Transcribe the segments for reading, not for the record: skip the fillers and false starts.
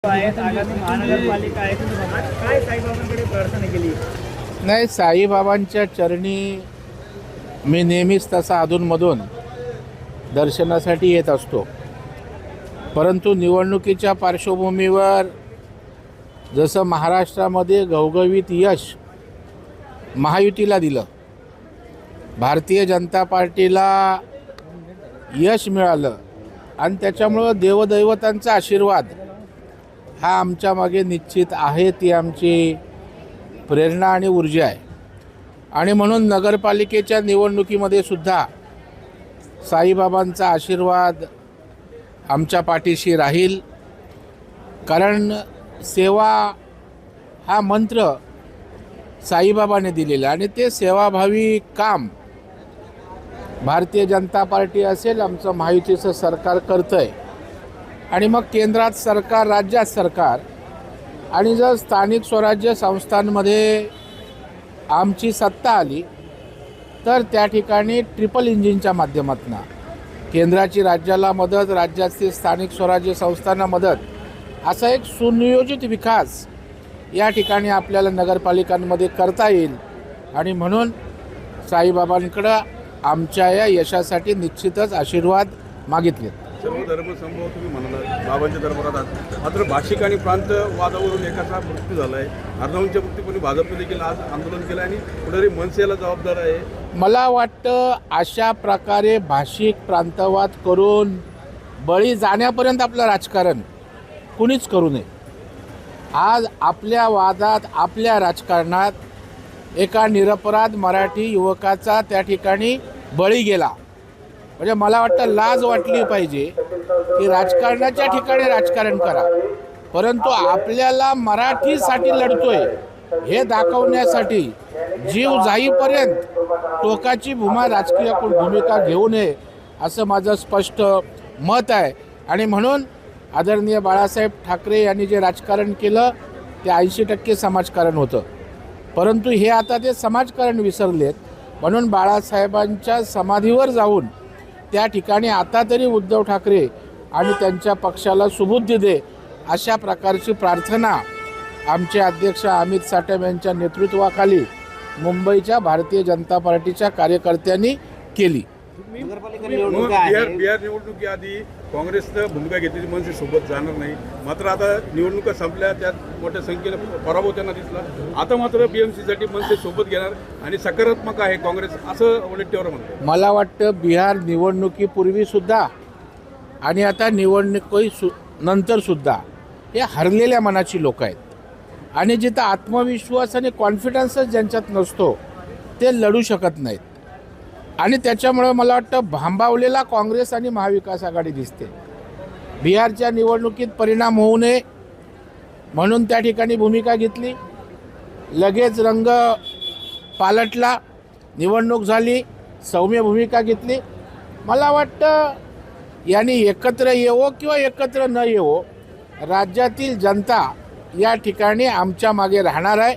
आहेत आगामी महानगरपालिका आहे काय साईबाबांकडे प्रार्थना केली? नाही, साईबाबांच्या चरणी मी नेहमीच तसा अधूनमधून दर्शनासाठी येत असतो. परंतु निवडणुकीच्या पार्श्वभूमीवर जसं महाराष्ट्रामध्ये घवघवीत यश महायुतीला दिलं, भारतीय जनता पार्टीला यश मिळालं आणि त्याच्यामुळं देवदैवतांचा आशीर्वाद हा आमच्या मागे निश्चित आहे. ती आमची प्रेरणा आणि ऊर्जा आहे. आणि म्हणून नगरपालिकेच्या निवडणुकीमध्ये सुद्धा साईबाबांचा आशीर्वाद आमच्या पाठीशी राहील. कारण सेवा हा मंत्र साईबाबाने दिलेला आणि ते सेवाभावी काम भारतीय जनता पार्टी असेल, आमचं महायुतीचं सरकार करतं आहे. आणि मग केंद्रात सरकार, राज्यात सरकार आणि जर स्थानिक स्वराज्य संस्थांमध्ये आमची सत्ता आली तर त्या ठिकाणी ट्रिपल इंजिनच्या माध्यमातून केंद्राची राज्याला मदत, राज्यातील स्थानिक स्वराज्य संस्थांना मदत, असा एक सुनियोजित विकास या ठिकाणी आपल्याला नगरपालिकांमध्ये करता येईल. आणि म्हणून साईबाबांकडं आमच्या या यशासाठी निश्चितच आशीर्वाद मागितले. सर्व धर्मसमूह तुम्ही म्हणाला बाबांच्या दरबारात, मात्र भाषिक आणि प्रांत वादावरून एकाचा मृत्यू झाला आहे. अर्णवच्या मृत्यूपणी भाजपने देखील आज आंदोलन केलं आणि कुठेतरी मनसेला जबाबदार आहे. मला वाटतं अशा प्रकारे भाषिक प्रांतवाद करून बळी जाण्यापर्यंत आपलं राजकारण कुणीच करू नये. आज आपल्या वादात, आपल्या राजकारणात एका निरपराध मराठी युवकाचा त्या ठिकाणी बळी गेला. म्हणजे मला वाटतं लाज वाटली पाहिजे की राजकारणाच्या ठिकाणी राजकारण करा, परंतु आपल्याला मराठीसाठी लढतोय हे दाखवण्यासाठी जीव जाईपर्यंत टोकाची राजकीय भूमिका घेऊ नये असं माझं स्पष्ट मत आहे. आणि म्हणून आदरणीय बाळासाहेब ठाकरे यांनी जे राजकारण केलं ते 80% समाजकारण होतं, परंतु हे आता ते समाजकारण विसरलेत. म्हणून बाळासाहेबांच्या समाधीवर जाऊन त्या ठिकाणी आता तरी उद्धव ठाकरे आणि त्यांच्या पक्षाला सुबुद्धी दे अशा प्रकारची प्रार्थना आमचे अध्यक्ष अमित साटम यांच्या नेतृत्वाखाली मुंबईच्या भारतीय जनता पार्टीच्या कार्यकर्त्यांनी केली. बिहार निवडणुकीआधी काँग्रेसनं भूमिका घेतलेली मनसे सोबत जाणार नाही, मात्र आता निवडणुका संपल्या, त्यात मोठ्या संख्येने पराभव त्यांना दिसला. आता मात्र बीएमसीसाठी मनसे सोबत घेणार आणि सकारात्मक आहे काँग्रेस, असं वडेट्टीवार म्हणतात. मला वाटतं बिहार निवडणुकीपूर्वीसुद्धा आणि आता नंतरसुद्धा हे हरलेल्या मनाची लोक आहेत आणि जिथं आत्मविश्वास आणि कॉन्फिडन्सच ज्यांच्यात नसतो ते लढू शकत नाहीत. आणि त्याच्यामुळं मला वाटतं भांबावलेला काँग्रेस आणि महाविकास आघाडी दिसते. बिहारच्या निवडणुकीत परिणाम होऊ नये म्हणून त्या ठिकाणी भूमिका घेतली, लगेच रंग पालटला, निवडणूक झाली, सौम्य भूमिका घेतली. मला वाटतं यांनी एकत्र येवो किंवा एकत्र न येवो, राज्यातील जनता या ठिकाणी आमच्या मागे राहणार आहे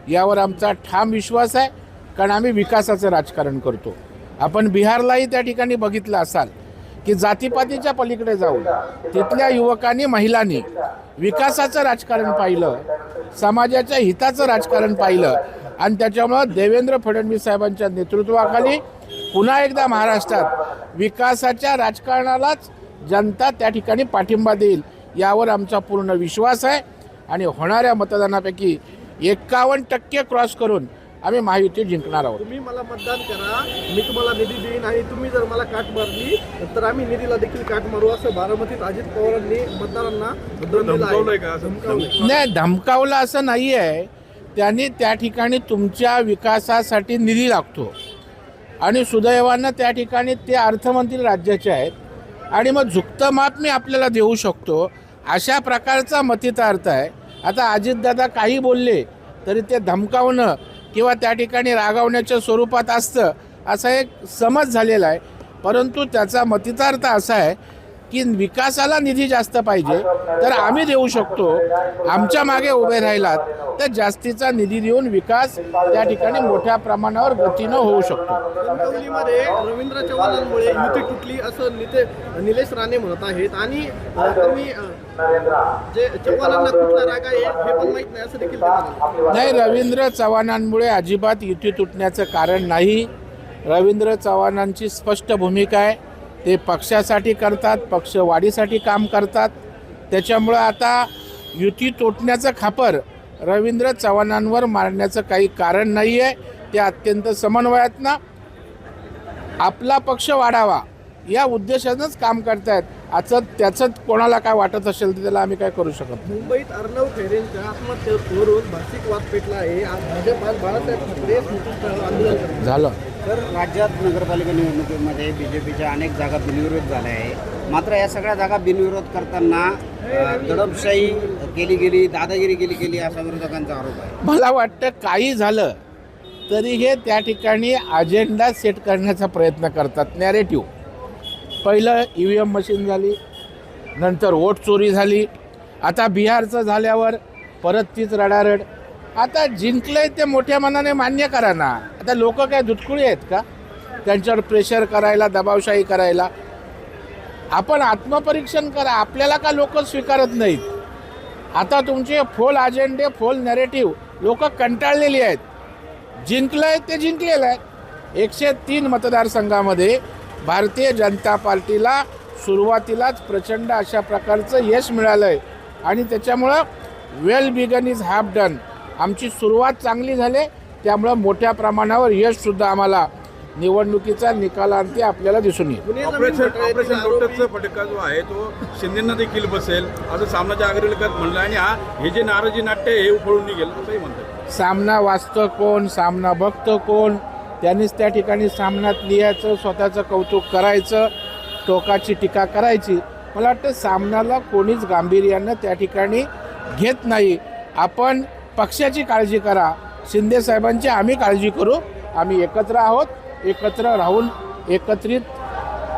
यावर आमचा ठाम विश्वास आहे. कारण आम्ही विकासाचं राजकारण करतो. आपण बिहारलाही त्या ठिकाणी बघितलं असाल की जातीपातीच्या पलीकडे जाऊन तिथल्या युवकांनी, महिलांनी विकासाचं राजकारण पाहिलं, समाजाच्या हिताचं राजकारण पाहिलं आणि त्याच्यामुळं देवेंद्र फडणवीस साहेबांच्या नेतृत्वाखाली पुन्हा एकदा महाराष्ट्रात विकासाच्या राजकारणालाच जनता त्या ठिकाणी पाठिंबा देईल यावर आमचा पूर्ण विश्वास आहे. आणि होणाऱ्या मतदानापैकी 51% क्रॉस करून आम्ही महायुती जिंकणार आहोत. तुम्ही मला मतदान करा, मी तुम्हाला निधी देईन आणि तुम्ही जर मला काट मारली तर आम्ही निधीला देखील काट मारू, असं बारामतीत अजित पवारांनी मतदारांना नाही, धमकावलं असं नाही आहे. त्यांनी त्या ठिकाणी तुमच्या विकासासाठी निधी लागतो आणि सुदैवानं त्या ठिकाणी ते अर्थमंत्री राज्याचे आहेत आणि मग झुकतं माप मी आपल्याला देऊ शकतो अशा प्रकारचा मतितार्थ आहे. आता अजितदादा काही बोलले तरी ते धमकावणं किंवा त्या ठिकाणी रागावण्याच्या स्वरूपात असतं असा एक समज झालेला आहे. परंतु त्याचा मतितार्थ असा आहे की विकासाला निधी जास्त पाहिजे तर आम्ही देऊ शकतो, आमच्या मागे उभे राहिलात तर जास्तीचा निधी देऊन विकास त्या ठिकाणी मोठ्या प्रमाणावर गतीनं होऊ शकतो. कणकवलीमध्ये रवींद्र चव्हाणांमुळे युती तुटली असं निलेश राणे म्हणत आहेत आणि त्यांनी जे चव्हाणांना कुठला राग आहे हे पण माहीत नाही असं देखील ते म्हणाले. नाही, रवींद्र चव्हाणांमुळे अजिबात युती तुटण्याचं कारण नाही. रवींद्र चव्हाणांची स्पष्ट भूमिका आहे, ते पक्षासाठी करतात, पक्षवाढीसाठी काम करतात. त्याच्यामुळं आता युती तुटण्याचं खापर रवींद्र चव्हाणांवर मारण्याचं काही कारण नाही आहे. ते अत्यंत समन्वयातनं आपला पक्ष वाढावा या उद्देशानंच काम करतायत. त्याचं कोणाला काय वाटत असेल तर त्याला आम्ही काय करू शकत नाही. मुंबईत अर्णव खैरेंच्या आत्महत्येवरून भाषिक वाद पेटला आहे. आज भाजप बाळासाहेब ठाकरे स्मृतीस्थळावर आंदोलन करतात. झालं. तर राज्यात नगरपालिका निवडणुकीमध्ये बीजेपीच्या अनेक जागा बिनविरोध झाल्या आहे. मात्र या सगळ्या जागा बिनविरोध करताना दडपशाही केली गेली, दादागिरी केली असा विरोधकांचा आरोप आहे. मला वाटतं काही झालं तरी हे त्या ठिकाणी अजेंडा सेट करण्याचा प्रयत्न करतात. नॅरेटिव्ह पहिलं EVM मशीन झाली, नंतर वोट चोरी झाली, आता बिहारचं झाल्यावर परत तीच रडारड. आता जिंकलंय ते मोठ्या मनाने मान्य करा ना. आता लोक काय दुधकुळी आहेत का त्यांच्यावर प्रेशर करायला, दबावशाही करायला? आपण आत्मपरीक्षण करा, आपल्याला का लोक स्वीकारत नाहीत? आता तुमचे फोल अजेंडे, फोल नॅरेटिव्ह लोक कंटाळलेली आहेत. जिंकलंय ते जिंकलेलं आहे. 103 मतदारसंघामध्ये भारतीय जनता पार्टीला सुरुवातीलाच प्रचंड अशा प्रकारचं यश मिळालं आहे आणि त्याच्यामुळं well begun is half done. आमची सुरुवात चांगली झाली, त्यामुळं मोठ्या प्रमाणावर यशसुद्धा आम्हाला निवडणुकीचा निकालांती आपल्याला दिसून येईल. ऑपरेशन लोटसचा फटका जो आहे तो शिंदेंना देखील बसेल असं सामनाच्या अग्रलेखात म्हणलं आणि हे जे नाराजी नाट्य आहे हे उफळून निघेल असंही म्हणतात. सामना वाचतं कोण, सामना बघतं कोण, त्यांनीच त्या ठिकाणी सामन्यात लिहायचं, स्वतःचं कौतुक करायचं, टोकाची टीका करायची. मला वाटतं सामन्याला कोणीच गांभीर्यानं त्या ठिकाणी घेत नाही. आपण पक्षाची काळजी करा, शिंदे साहेबांची आम्ही काळजी करू. आम्ही एकत्र आहोत, एकत्र राहून एकत्रित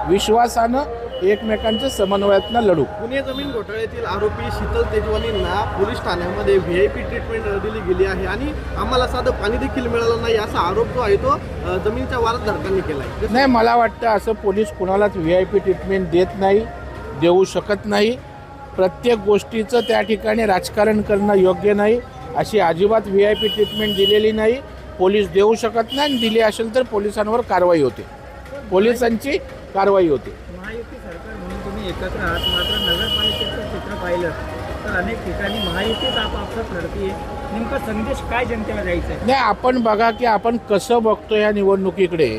विश्वासानं एकमेकांच्या समन्वयातनं लढू. पुणे जमीन घोटाळ्यातील आरोपी शीतल तेजवानींना पोलीस ठाण्यामध्ये VIP ट्रीटमेंट दिली गेली आहे आणि आम्हाला साधं पाणी देखील मिळालं नाही असा आरोप जो आहे तो जमीनच्या वारसधारकांनी केला आहे. नाही, मला वाटतं असं पोलीस कुणालाच VIP ट्रीटमेंट देत नाही, देऊ शकत नाही. प्रत्येक गोष्टीचं त्या ठिकाणी राजकारण करणं योग्य नाही. अशी अजिबात VIP ट्रीटमेंट दिलेली नाही, पोलीस देऊ शकत नाही. आणि दिली असेल तर पोलिसांवर कारवाई होते, पोलिसांची कारवाई होते. महायुती सरकार म्हणून तुम्ही एकत्र आहात, मात्र नगरपालिकेचं चित्र पाहिलं तर अनेक ठिकाणी महायुतीच आपापसात लढतीये. नेमका संदेश काय जनतेला द्यायचा आहे? नाही, आपण बघा की आपण कसं बघतो या निवडणुकीकडे.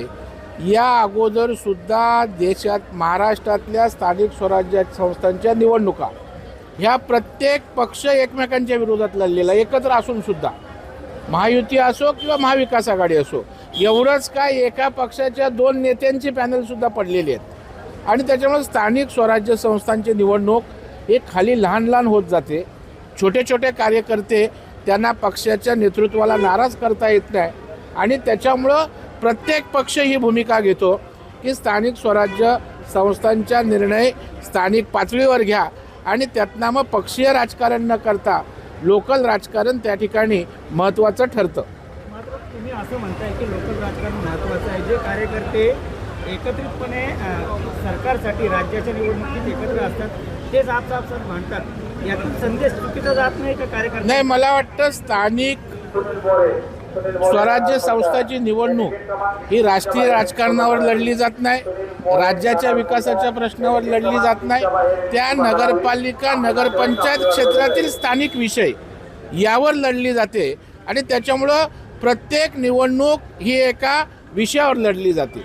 या अगोदर सुद्धा देशात महाराष्ट्रातल्या स्थानिक स्वराज्य संस्थांच्या निवडणुका ह्या प्रत्येक पक्ष एकमेकांच्या विरोधात लढलेला, एकत्र असून सुद्धा. महायुती असो किंवा महाविकास आघाडी असो, एवढंच काय एका पक्षाच्या 2 नेत्यांची पॅनलसुद्धा पडलेली आहेत. आणि त्याच्यामुळे स्थानिक स्वराज्य संस्थांची निवडणूक हे खाली लहान लहान होत जाते. छोटे छोटे कार्यकर्ते त्यांना पक्षाच्या नेतृत्वाला नाराज करता येत नाही आणि त्याच्यामुळं प्रत्येक पक्ष ही भूमिका घेतो की स्थानिक स्वराज्य संस्थांचा निर्णय स्थानिक पातळीवर घ्या आणि त्यातनं मग पक्षीय राजकारण न करता लोकल राजकारण त्या ठिकाणी महत्त्वाचं ठरतं. मात्र तुम्ही असं म्हणताय की लोकल राजकारण महत्त्वाचं आहे. जे कार्यकर्ते एकत्रितपणे सरकारसाठी राज्याच्या निवडणुकीत एकत्र असतात तेच आपसात म्हणतात, यातून संदेश चुकीचा जात नाही का कार्यकर्ते? नाही, मला वाटतं स्थानिक स्वराज्य संस्थाची निवडणूक ही राष्ट्रीय राजकारणावर लढली जात नाही, राज्याच्या विकासाच्या प्रश्नावर लढली जात नाही. त्या नगरपालिका, नगरपंचायत क्षेत्रातील स्थानिक विषय यावर लढली जाते आणि त्याच्यामुळं प्रत्येक निवडणूक ही एका विषयावर लढली जाते.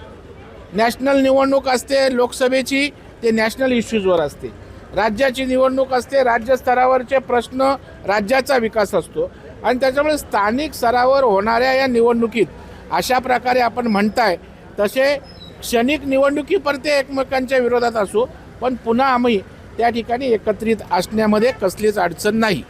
नॅशनल निवडणूक असते लोकसभेची, ते नॅशनल इश्यूजवर असते. राज्याची निवडणूक असते, राज्यस्तरावरचे प्रश्न, राज्याचा विकास असतो. आणि त्याच्यामुळे स्थानिक स्तरावर होणाऱ्या या निवडणुकीत अशा प्रकारे आपण म्हणताय तसे क्षणिक निवडणुकीपुरते एकमेकांच्या विरोधात असू, पण पुन्हा आम्ही त्या ठिकाणी एकत्रित असण्यामध्ये कसलीच अडचण नाही.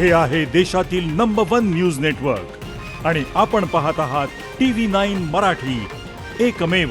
हे आहे देशातील नंबर 1 न्यूज नेटवर्क आणि आपण पाहत आहात TV9 मराठी, एकमेव.